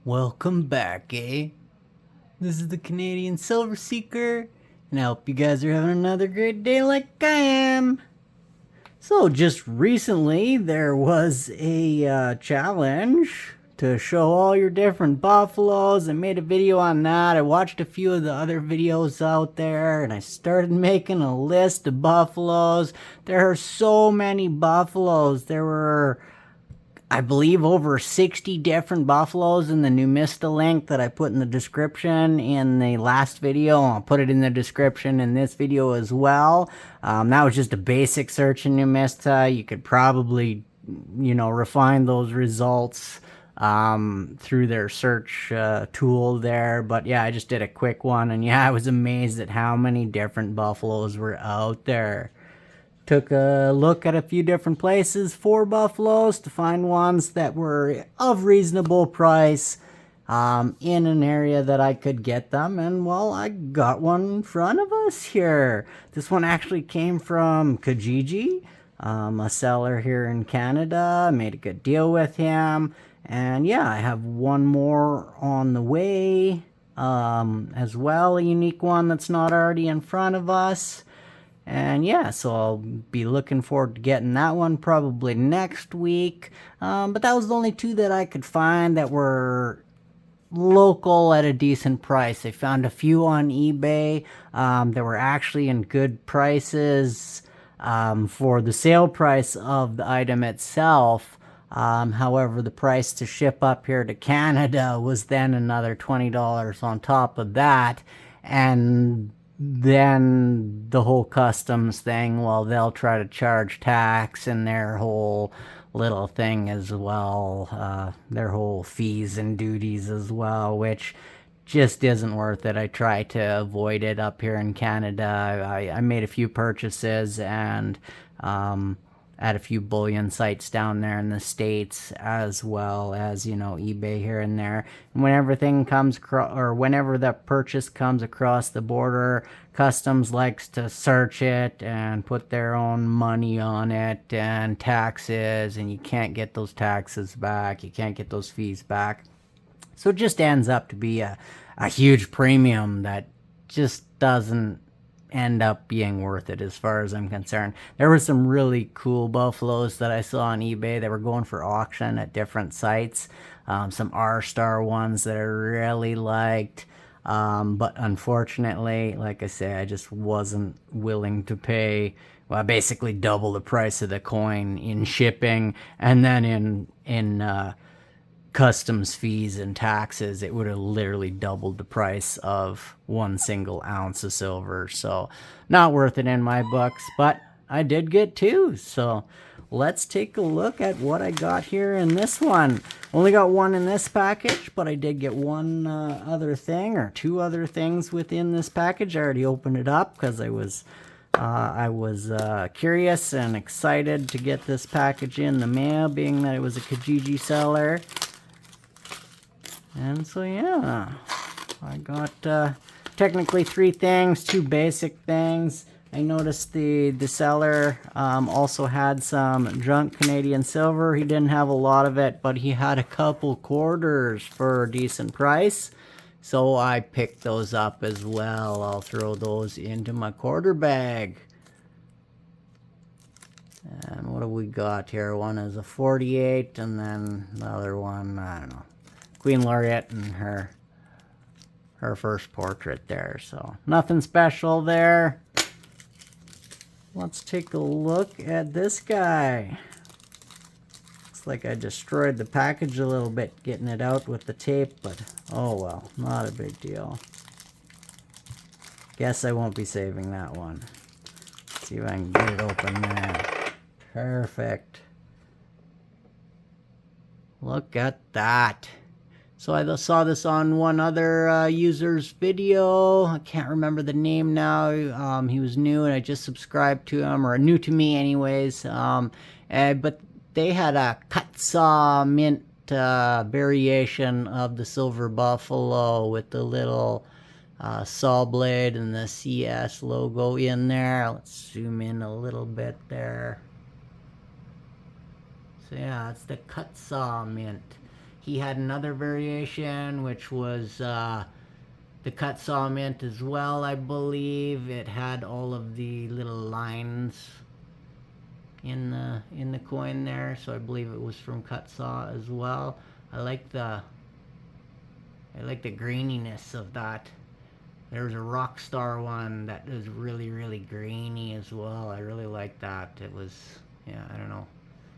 Welcome back, eh? This is the Canadian Silver Seeker, and I hope you guys are having another great day like I am. So, just recently, there was a challenge to show all your different buffaloes. I made a video on that. I watched a few of the other videos out there, and I started making a list of buffaloes. There are so many buffaloes. There were, I believe, over 60 different buffaloes in the Numista link that I put in the description in the last video. I'll put it in the description in this video as well. That was just a basic search in Numista. You could probably, refine those results through their search tool there. But yeah, I just did a quick one. And yeah, I was amazed at how many different buffaloes were out there. Took a look at a few different places for buffaloes to find ones that were of reasonable price in an area that I could get them. And well, I got one in front of us here. This one actually came from Kijiji, a seller here in Canada. I made a good deal with him. And yeah, I have one more on the way as well, a unique one that's not already in front of us. And yeah, so I'll be looking forward to getting that one probably next week. But that was the only two that I could find that were local at a decent price. I found a few on eBay that were actually in good prices for the sale price of the item itself. However, the price to ship up here to Canada was then another $20 on top of that. And then the whole customs thing, well, they'll try to charge tax and their whole little thing as well, their whole fees and duties as well, which just isn't worth it. I try to avoid it up here in Canada. I made a few purchases and at a few bullion sites down there in the States, as well as, eBay here and there. And when everything comes or whenever the purchase comes across the border, customs likes to search it and put their own money on it and taxes, and you can't get those taxes back. You can't get those fees back. So it just ends up to be a huge premium that just doesn't end up being worth it as far as I'm concerned. There were some really cool buffaloes that I saw on eBay that were going for auction at different sites. Some R-Star ones that I really liked. But unfortunately, like I say, I just wasn't willing to pay, well, basically double the price of the coin in shipping, and then in customs fees and taxes. It would have literally doubled the price of 1 single ounce of silver. So not worth it in my books, but I did get two. So let's take a look at what I got here in this one. Only got one in this package, but I did get one other thing, or two other things within this package. I already opened it up because I was curious and excited to get this package in the mail, being that it was a Kijiji seller. And so yeah, I got technically three things, two basic things. I noticed the seller also had some junk Canadian silver. He didn't have a lot of it, but he had a couple quarters for a decent price. So I picked those up as well. I'll throw those into my quarter bag. And what do we got here? One is a 48, and then the other one, I don't know, Queen Laureate and her first portrait there. So nothing special there. Let's take a look at this guy. Looks like I destroyed the package a little bit getting it out with the tape, but oh well, not a big deal. Guess I won't be saving that one. Let's see if I can get it open there. Perfect. Look at that. So I saw this on one other user's video. I can't remember the name now. He was new and I just subscribed to him, or new to me anyways. But they had a cut saw mint variation of the silver buffalo with the little saw blade and the CS logo in there. Let's zoom in a little bit there. So yeah, it's the cut saw mint. he had another variation, which was the cut saw mint as well, I believe. It had all of the little lines in the coin there, so I believe it was from cut saw as well. I like the graininess of that. There's a Rockstar one that is really, really grainy as well. I really like that. It was, yeah, I don't know.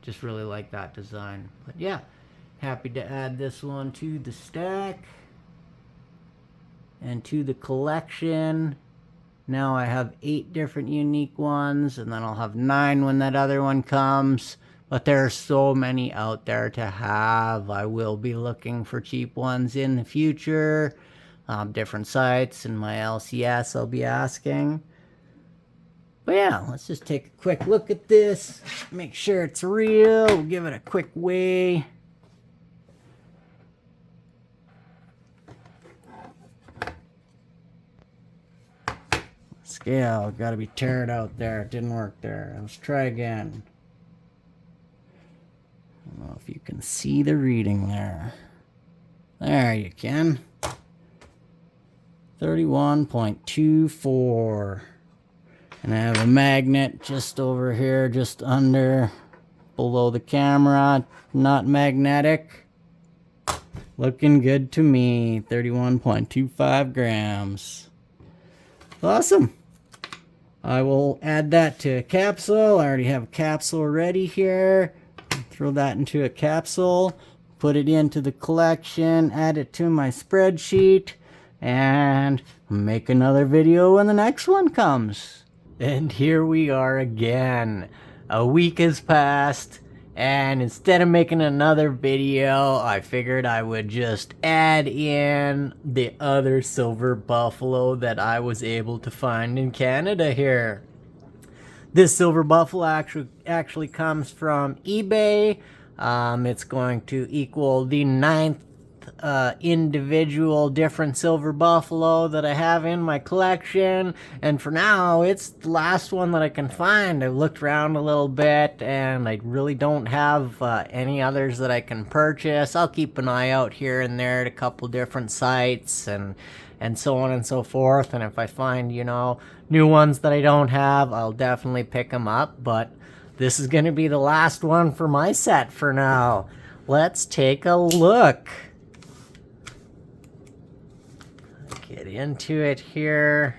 Just really like that design. But yeah, happy to add this one to the stack and to the collection. Now I have 8 different unique ones, and then I'll have 9 when that other one comes. But there are so many out there to have. I will be looking for cheap ones in the future. Different sites and my LCS I'll be asking. But yeah, let's just take a quick look at this. Make sure it's real. We'll give it a quick weigh. Scale, gotta be teared out there. It didn't work there. Let's try again. I don't know if you can see the reading there. There you can. 31.24. And I have a magnet just over here, just under, below the camera. Not magnetic. Looking good to me. 31.25 grams. Awesome. I will add that to a capsule. I already have a capsule ready here. Throw that into a capsule. Put it into the collection. Add it to my spreadsheet. And make another video when the next one comes. And here we are again. A week has passed, and instead of making another video, I figured I would just add in the other silver buffalo that I was able to find in Canada here. This silver buffalo actually comes from eBay. It's going to equal the 9th individual different silver buffalo that I have in my collection, and for now it's the last one that I can find. I've looked around a little bit and I really don't have any others that I can purchase. I'll keep an eye out here and there at a couple different sites and so on and so forth, and if I find, you know, new ones that I don't have, I'll definitely pick them up. But this is going to be the last one for my set for now. Let's take a look. Get into it here.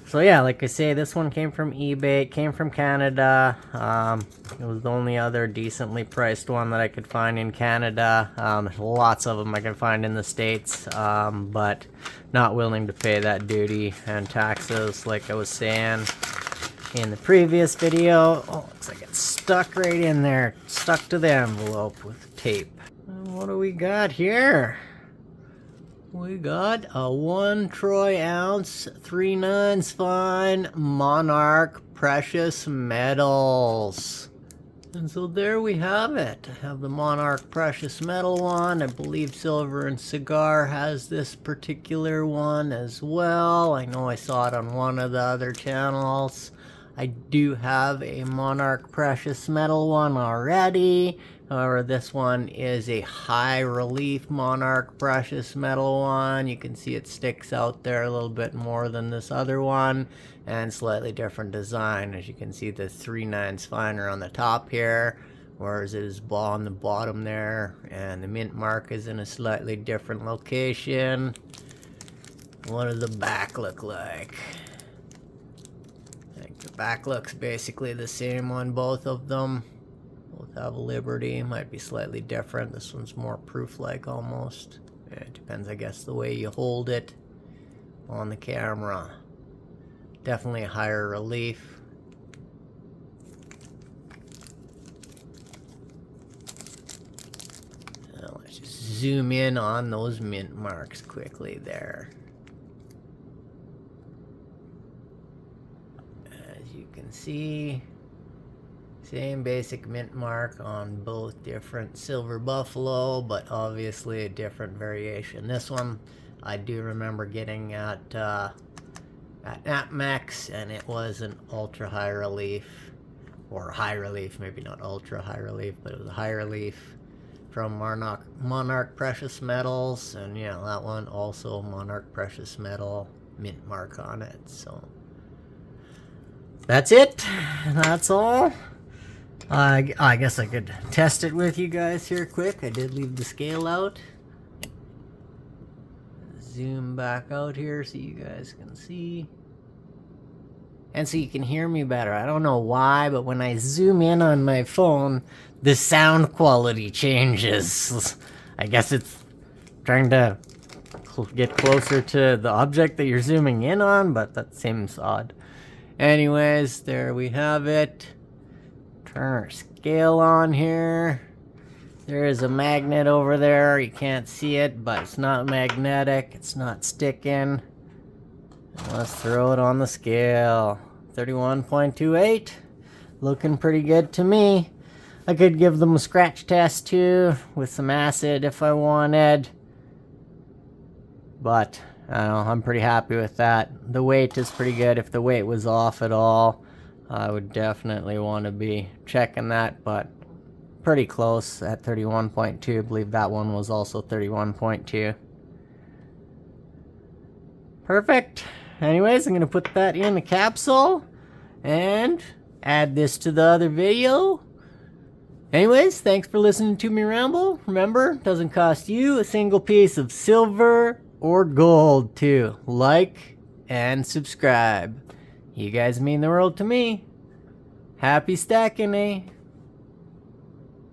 So yeah, like I say, this one came from eBay. It came from Canada. It was the only other decently priced one that I could find in Canada. Lots of them I can find in the States, but not willing to pay that duty and taxes like I was saying in the previous video. Oh, looks like it's stuck right in there. Stuck to the envelope with tape. What do we got here? We got a 1 troy ounce 3/9 fine Monarch Precious Metals. And so there we have it. I have the Monarch Precious Metal one. I believe Silver and Cigar has this particular one as well. I know I saw it on one of the other channels. I do have a Monarch Precious Metal one already. However, this one is a high relief Monarch Precious Metal one. You can see it sticks out there a little bit more than this other one, and slightly different design. As you can see, the 3/9 finer on the top here, whereas it is on the bottom there, and the mint mark is in a slightly different location. What does the back look like? I think the back looks basically the same on both of them. Both have a Liberty, might be slightly different. This one's more proof-like almost. Yeah, it depends, I guess, the way you hold it on the camera. Definitely a higher relief. Now let's just zoom in on those mint marks quickly there. As you can see, same basic mint mark on both different silver buffalo, but obviously a different variation. This one I do remember getting at APMEX, and it was an ultra high relief, or high relief, maybe not ultra high relief, but it was a high relief from Monarch Precious Metals, and yeah, that one also Monarch Precious Metal, mint mark on it. So that's it. That's all. I guess I could test it with you guys here quick. I did leave the scale out. Zoom back out here so you guys can see. And so you can hear me better. I don't know why, but when I zoom in on my phone, the sound quality changes. I guess it's trying to get closer to the object that you're zooming in on, but that seems odd. Anyways, there we have it. Turn our scale on here. There is a magnet over there. You can't see it, but it's not magnetic. It's not sticking. Let's throw it on the scale. 31.28. Looking pretty good to me. I could give them a scratch test too with some acid if I wanted. But I don't know, I'm pretty happy with that. The weight is pretty good. If the weight was off at all, I would definitely want to be checking that, but pretty close at 31.2. I believe that one was also 31.2. Perfect. Anyways, I'm going to put that in the capsule and add this to the other video. Anyways, thanks for listening to me ramble. Remember, it doesn't cost you a single piece of silver or gold to like and subscribe. You guys mean the world to me. Happy stacking, eh?